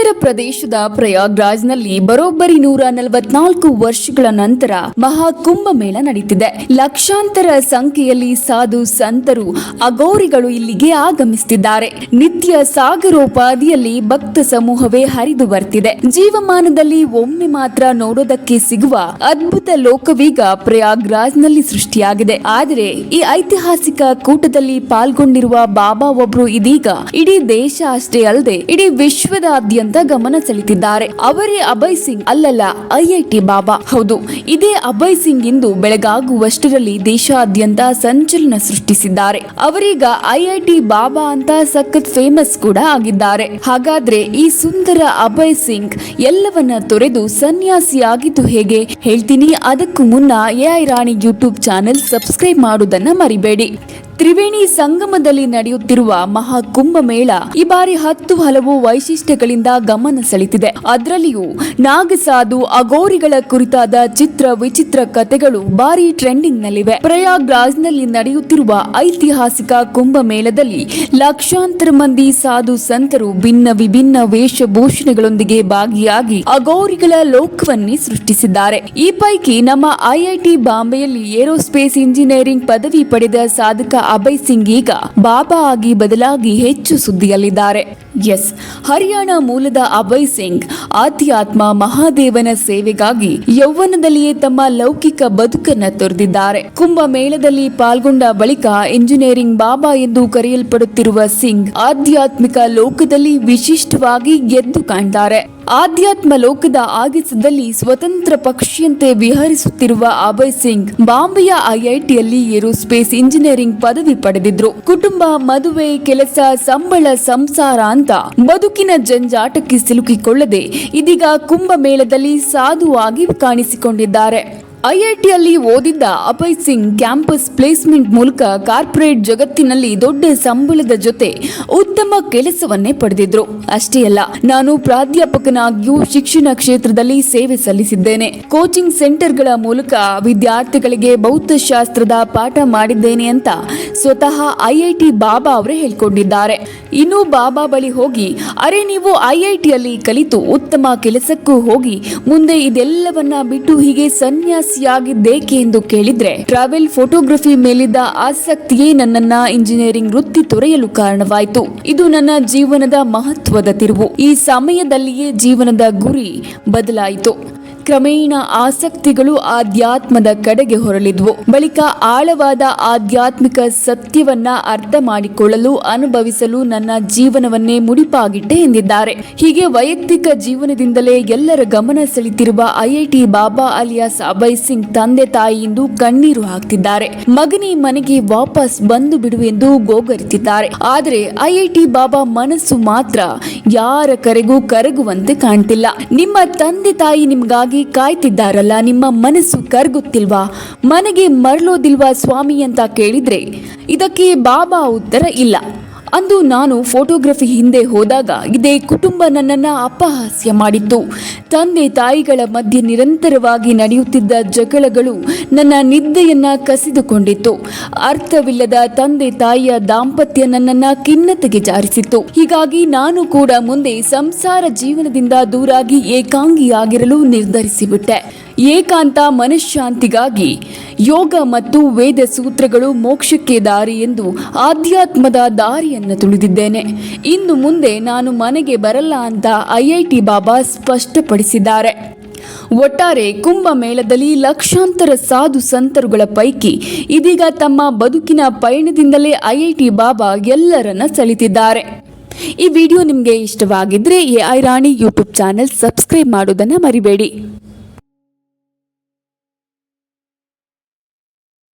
ಉತ್ತರ ಪ್ರದೇಶದ ಪ್ರಯಾಗ್ರಾಜ್ನಲ್ಲಿ ಬರೋಬ್ಬರಿ 144 ವರ್ಷಗಳ ನಂತರ ಮಹಾಕುಂಭ ಮೇಳ ನಡೆಯುತ್ತಿದೆ. ಲಕ್ಷಾಂತರ ಸಂಖ್ಯೆಯಲ್ಲಿ ಸಾಧು ಸಂತರು ಅಘೋರಿಗಳು ಇಲ್ಲಿಗೆ ಆಗಮಿಸುತ್ತಿದ್ದಾರೆ. ನಿತ್ಯ ಸಾಗರೋಪಾದಿಯಲ್ಲಿ ಭಕ್ತ ಸಮೂಹವೇ ಹರಿದು ಬರ್ತಿದೆ. ಜೀವಮಾನದಲ್ಲಿ ಒಮ್ಮೆ ಮಾತ್ರ ನೋಡೋದಕ್ಕೆ ಸಿಗುವ ಅದ್ಭುತ ಲೋಕವೀಗ ಪ್ರಯಾಗ್ರಾಜ್ನಲ್ಲಿ ಸೃಷ್ಟಿಯಾಗಿದೆ. ಆದರೆ ಈ ಐತಿಹಾಸಿಕ ಕೂಟದಲ್ಲಿ ಪಾಲ್ಗೊಂಡಿರುವ ಬಾಬಾ ಒಬ್ರು ಇದೀಗ ಇಡೀ ದೇಶ ಅಷ್ಟೇ ಅಲ್ಲದೆ ಇಡೀ ವಿಶ್ವದಾದ್ಯಂತ ಗಮನ ಸೆಳೆದಿದ್ದಾರೆ. ಅವರೇ ಅಭಯ್ ಸಿಂಗ್, ಅಲ್ಲಲ್ಲ ಐಐಟಿ ಬಾಬಾ. ಹೌದು, ಇದೇ ಅಭಯ್ ಸಿಂಗ್ ಇಂದು ಬೆಳಗಾಗುವಷ್ಟರಲ್ಲಿ ದೇಶಾದ್ಯಂತ ಸಂಚಲನ ಸೃಷ್ಟಿಸಿದ್ದಾರೆ. ಅವರೀಗ ಐಐಟಿ ಬಾಬಾ ಅಂತ ಸಖತ್ ಫೇಮಸ್ ಕೂಡ ಆಗಿದ್ದಾರೆ. ಹಾಗಾದ್ರೆ ಈ ಸುಂದರ ಅಭಯ್ ಸಿಂಗ್ ಎಲ್ಲವನ್ನ ತೊರೆದು ಸನ್ಯಾಸಿಯಾಗಿದ್ದು ಹೇಗೆ ಹೇಳ್ತೀನಿ. ಅದಕ್ಕೂ ಮುನ್ನ ಎಐ ರಾಣಿ ಯೂಟ್ಯೂಬ್ ಚಾನೆಲ್ ಸಬ್ಸ್ಕ್ರೈಬ್ ಮಾಡುವುದನ್ನ ಮರಿಬೇಡಿ. ತ್ರಿವೇಣಿ ಸಂಗಮದಲ್ಲಿ ನಡೆಯುತ್ತಿರುವ ಮಹಾಕುಂಭ ಮೇಳ ಈ ಬಾರಿ 10 ಹಲವು ವೈಶಿಷ್ಟ್ಯಗಳಿಂದ ಗಮನ ಸೆಳೆದಿದೆ. ಅದರಲ್ಲಿಯೂ ನಾಗಸಾಧು ಅಘೋರಿಗಳ ಕುರಿತಾದ ಚಿತ್ರ ವಿಚಿತ್ರ ಕಥೆಗಳು ಭಾರಿ ಟ್ರೆಂಡಿಂಗ್ ನಲ್ಲಿವೆ. ಪ್ರಯಾಗ್ರಾಜ್ನಲ್ಲಿ ನಡೆಯುತ್ತಿರುವ ಐತಿಹಾಸಿಕ ಕುಂಭ ಮೇಳದಲ್ಲಿ ಲಕ್ಷಾಂತರ ಮಂದಿ ಸಾಧು ಸಂತರು ಭಿನ್ನ ವಿಭಿನ್ನ ವೇಷಭೂಷಣಗಳೊಂದಿಗೆ ಭಾಗಿಯಾಗಿ ಅಘೋರಿಗಳ ಲೋಕವನ್ನೇ ಸೃಷ್ಟಿಸಿದ್ದಾರೆ. ಈ ಪೈಕಿ ನಮ್ಮ ಐಐಟಿ ಬಾಂಬೆಯಲ್ಲಿ ಏರೋಸ್ಪೇಸ್ ಇಂಜಿನಿಯರಿಂಗ್ ಪದವಿ ಪಡೆದ ಸಾಧಕ ಅಭಯ್ ಸಿಂಗ್ ಈಗ ಬಾಬಾ ಆಗಿ ಬದಲಾಗಿ ಹೆಚ್ಚು ಸುದ್ದಿಯಲ್ಲಿದ್ದಾರೆ. ಎಸ್, ಹರಿಯಾಣ ಮೂಲದ ಅಭಯ್ ಸಿಂಗ್ ಆಧ್ಯಾತ್ಮ ಮಹಾದೇವನ ಸೇವೆಗಾಗಿ ಯೌವನದಲ್ಲಿಯೇ ತಮ್ಮ ಲೌಕಿಕ ಬದುಕನ್ನ ತೊರೆದಿದ್ದಾರೆ. ಕುಂಭ ಮೇಳದಲ್ಲಿ ಪಾಲ್ಗೊಂಡ ಬಳಿಕ ಇಂಜಿನಿಯರಿಂಗ್ ಬಾಬಾ ಎಂದು ಕರೆಯಲ್ಪಡುತ್ತಿರುವ ಸಿಂಗ್ ಆಧ್ಯಾತ್ಮಿಕ ಲೋಕದಲ್ಲಿ ವಿಶಿಷ್ಟವಾಗಿ ಎದ್ದು ಕಾಣ್ತಾರೆ. ಆಧ್ಯಾತ್ಮ ಲೋಕದ ಆಗಸದಲ್ಲಿ ಸ್ವತಂತ್ರ ಪಕ್ಷಿಯಂತೆ ವಿಹರಿಸುತ್ತಿರುವ ಅಭಯ್ ಸಿಂಗ್ ಬಾಂಬೆಯ ಐಐಟಿಯಲ್ಲಿ ಏರೋಸ್ಪೇಸ್ ಇಂಜಿನಿಯರಿಂಗ್ ಪದವಿ ಪಡೆದಿದ್ರು. ಕುಟುಂಬ, ಮದುವೆ, ಕೆಲಸ, ಸಂಬಳ, ಸಂಸಾರ ಅಂತ ಬದುಕಿನ ಜಂಜಾಟಕ್ಕೆ ಸಿಲುಕಿಕೊಳ್ಳದೆ ಇದೀಗ ಕುಂಭ ಮೇಳದಲ್ಲಿ ಸಾಧುವಾಗಿ ಕಾಣಿಸಿಕೊಂಡಿದ್ದಾರೆ. ಐಐಟಿಯಲ್ಲಿ ಓದಿದ್ದ ಅಭಯ್ ಸಿಂಗ್ ಕ್ಯಾಂಪಸ್ ಪ್ಲೇಸ್ಮೆಂಟ್ ಮೂಲಕ ಕಾರ್ಪೊರೇಟ್ ಜಗತ್ತಿನಲ್ಲಿ ದೊಡ್ಡ ಸಂಬಳದ ಜೊತೆ ಉತ್ತಮ ಕೆಲಸವನ್ನೇ ಪಡೆದಿದ್ರು. ಅಷ್ಟೇ ಅಲ್ಲ, ನಾನು ಪ್ರಾಧ್ಯಾಪಕನಾಗಿಯೂ ಶಿಕ್ಷಣ ಕ್ಷೇತ್ರದಲ್ಲಿ ಸೇವೆ ಸಲ್ಲಿಸಿದ್ದೇನೆ. ಕೋಚಿಂಗ್ ಸೆಂಟರ್ಗಳ ಮೂಲಕ ವಿದ್ಯಾರ್ಥಿಗಳಿಗೆ ಭೌತಶಾಸ್ತ್ರದ ಪಾಠ ಮಾಡಿದ್ದೇನೆ ಅಂತ ಸ್ವತಃ ಐಐಟಿ ಬಾಬಾ ಅವರೇ ಹೇಳ್ಕೊಂಡಿದ್ದಾರೆ. ಇನ್ನು ಬಾಬಾ ಬಳಿ ಹೋಗಿ, ಅರೆ ನೀವು ಐಐಟಿಯಲ್ಲಿ ಕಲಿತು ಉತ್ತಮ ಕೆಲಸಕ್ಕೂ ಹೋಗಿ ಮುಂದೆ ಇದೆಲ್ಲವನ್ನ ಬಿಟ್ಟು ಹೀಗೆ ಸನ್ಯಾಸಿಯಾಗಿದ್ದೇಕೆ ಎಂದು ಕೇಳಿದ್ರೆ, ಟ್ರಾವೆಲ್ ಫೋಟೋಗ್ರಫಿ ಮೇಲಿದ್ದ ಆಸಕ್ತಿಯೇ ನನ್ನನ್ನ ಇಂಜಿನಿಯರಿಂಗ್ ವೃತ್ತಿ ತೊರೆಯಲು ಕಾರಣವಾಯಿತು. ಇದು ನನ್ನ ಜೀವನದ ಮಹತ್ವದ ತಿರುವು. ಈ ಸಮಯದಲ್ಲಿಯೇ ಜೀವನದ ಗುರಿ ಬದಲಾಯಿತು. ಕ್ರಮೇಣ ಆಸಕ್ತಿಗಳು ಆಧ್ಯಾತ್ಮದ ಕಡೆಗೆ ಹೊರಳಿದ್ವು. ಬಳಿಕ ಆಳವಾದ ಆಧ್ಯಾತ್ಮಿಕ ಸತ್ಯವನ್ನ ಅರ್ಥ ಮಾಡಿಕೊಳ್ಳಲು, ಅನುಭವಿಸಲು ನನ್ನ ಜೀವನವನ್ನೇ ಮುಡಿಪಾಗಿಟ್ಟೆ ಎಂದಿದ್ದಾರೆ. ಹೀಗೆ ವೈಯಕ್ತಿಕ ಜೀವನದಿಂದಲೇ ಎಲ್ಲರ ಗಮನ ಸೆಳೆತಿರುವ ಐಐಟಿ ಬಾಬಾ ಅಲಿಯಾಸ್ ಅಭಯ್ ಸಿಂಗ್ ತಂದೆ ತಾಯಿಯಿಂದ ಕಣ್ಣೀರು ಹಾಕ್ತಿದ್ದಾರೆ. ಮಗನೇ ಮನೆಗೆ ವಾಪಸ್ ಬಂದು ಬಿಡು ಎಂದು ಗೋಗರಿತಿದ್ದಾರೆ. ಆದರೆ ಐಐಟಿ ಬಾಬಾ ಮನಸ್ಸು ಮಾತ್ರ ಯಾರ ಕರೆಗೂ ಕರಗುವಂತೆ ಕಾಣ್ತಿಲ್ಲ. ನಿಮ್ಮ ತಂದೆ ತಾಯಿ ನಿಮ್ಗಾಗಿ ಕಾಯ್ತಿದ್ದಾರಲ್ಲ, ನಿಮ್ಮ ಮನಸ್ಸು ಕರಗುತ್ತಿಲ್ವಾ, ಮನೆಗೆ ಮರಳೋದಿಲ್ವಾ ಸ್ವಾಮಿ ಅಂತ ಕೇಳಿದ್ರೆ ಇದಕ್ಕೆ ಬಾಬಾ ಉತ್ತರ ಇಲ್ಲ. ಅಂದು ನಾನು ಫೋಟೋಗ್ರಫಿ ಹಿಂದೆ ಹೋದಾಗ ಇದೇ ಕುಟುಂಬ ನನ್ನನ್ನು ಅಪಹಾಸ್ಯ ಮಾಡಿತ್ತು. ತಂದೆ ತಾಯಿಗಳ ಮಧ್ಯೆ ನಿರಂತರವಾಗಿ ನಡೆಯುತ್ತಿದ್ದ ಜಗಳಗಳು ನನ್ನ ನಿದ್ದೆಯನ್ನ ಕಸಿದುಕೊಂಡಿತ್ತು. ಅರ್ಥವಿಲ್ಲದ ತಂದೆ ತಾಯಿಯ ದಾಂಪತ್ಯ ನನ್ನನ್ನು ಖಿನ್ನತೆಗೆ ಜಾರಿಸಿತ್ತು. ಹೀಗಾಗಿ ನಾನು ಕೂಡ ಮುಂದೆ ಸಂಸಾರ ಜೀವನದಿಂದ ದೂರಾಗಿ ಏಕಾಂಗಿಯಾಗಿರಲು ನಿರ್ಧರಿಸಿಬಿಟ್ಟೆ. ಏಕಾಂತ ಮನಃಶಾಂತಿಗಾಗಿ ಯೋಗ ಮತ್ತು ವೇದ ಸೂತ್ರಗಳು ಮೋಕ್ಷಕ್ಕೆ ದಾರಿ ಎಂದು ಆಧ್ಯಾತ್ಮದ ದಾರಿಯನ್ನು ತುಳಿದಿದ್ದೇನೆ. ಇನ್ನು ಮುಂದೆ ನಾನು ಮನೆಗೆ ಬರಲ್ಲ ಅಂತ ಐಐಟಿ ಬಾಬಾ ಸ್ಪಷ್ಟಪಡಿಸಿದ್ದಾರೆ. ಒಟ್ಟಾರೆ ಕುಂಭ ಮೇಳದಲ್ಲಿ ಲಕ್ಷಾಂತರ ಸಾಧು ಸಂತರುಗಳ ಪೈಕಿ ಇದೀಗ ತಮ್ಮ ಬದುಕಿನ ಪಯಣದಿಂದಲೇ ಐಐಟಿ ಬಾಬಾ ಎಲ್ಲರನ್ನ ಸೆಳೆದಿದ್ದಾರೆ. ಈ ವಿಡಿಯೋ ನಿಮಗೆ ಇಷ್ಟವಾಗಿದ್ರೆ ಎಐ ರಾಣಿ ಯೂಟ್ಯೂಬ್ ಚಾನೆಲ್ ಸಬ್ಸ್ಕ್ರೈಬ್ ಮಾಡೋದನ್ನ ಮರಿಬೇಡಿ.